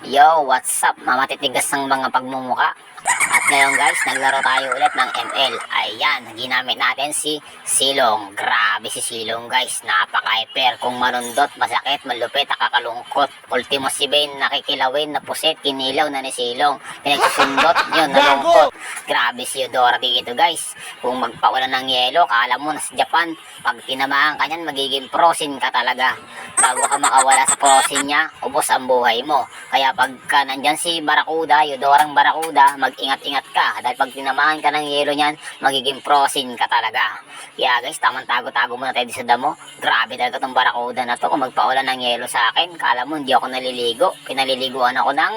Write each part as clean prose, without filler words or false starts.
Yo, what's up? Mamatitigas ng mga pagmumuka. At ngayon guys, naglaro tayo ulit ng ML. Ayan, ginamit natin si Silong. Grabe si Silong guys, napaka-hyper. Kung malundot, masakit, malupit, nakakalungkot. Ultimo si Bane, nakikilawin, napusit, kinilaw na ni Silong. Pinagsusundot, yun, nalungkot. Grabe si Eudora dito guys. Kung magpaulan ng yelo, kala mo na sa Japan. Pag tinamaan ka niyan, magiging prosin ka talaga. Bago ka makawala sa prosin niya, ubos ang buhay mo. Kaya pagka nandyan si Barracuda, Eudorang Barracuda, mag-ingat-ingat ka. Dahil pag tinamaan ka ng yelo niyan, magiging prosin ka talaga. Kaya guys, tamang tago-tago muna tayo sa damo. Grabe talaga itong Barracuda na to. Kung magpaulan ng yelo sa akin, kala mo hindi ako naliligo. Pinaliliguan ako ng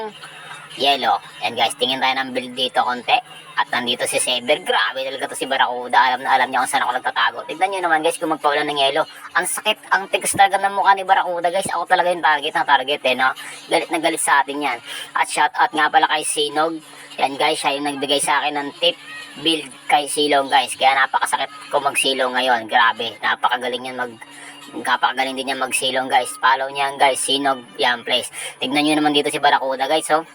yelo. Yan guys, tingin tayo ng build dito konti. At nandito si Saber. Grabe talaga to si Barracuda. Alam na alam niya kung saan ako nagtatago. Tignan nyo naman guys kung magpaulan ng yelo. Ang sakit, ang tigas talaga ng mukha ni Barracuda guys. Ako talaga yung target eh no. Galit na galit sa atin yan. At shout out nga pala kay Sinog. Yan guys, siya yung nagbigay sa akin ng tip build kay Silong guys. Kaya napakasakit ko magsilong ngayon. Grabe, napakagaling yan Kapakagaling din niya magsilong guys. Follow niyan guys, Sinog, yan please. Tignan nyo naman dito si Barracuda guys oh.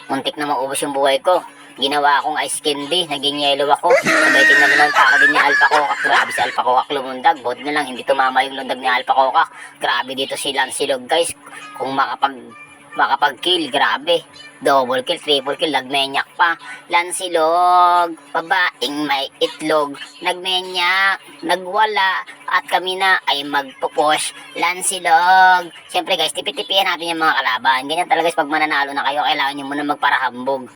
Muntik na maubos yung buhay ko. Ginawa akong ice candy, naging yellow ako. Sabay tingnan naman pa ako din ni Alpha Kokak. Grabe si Alpha Kokak lumundag. Buti na lang, hindi tumama yung lundag ni Alpha Kokak. Grabe dito si Lancelot guys. Kung makapag-kill, grabe. Double kill, triple kill, nagmenyak pa. Lancelot, babaeng may itlog. Nagmenyak, nagwala. At kami na ay magpupush. Lancelot. Siyempre guys, tipid-tipihan natin yung mga kalaban. Ganyan talaga guys, pag mananalo na kayo, kailangan nyo muna magparahambog.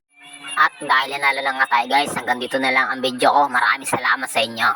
At dahil nanalo lang nga tayo guys, hanggang dito na lang ang video ko. Maraming salamat sa inyo.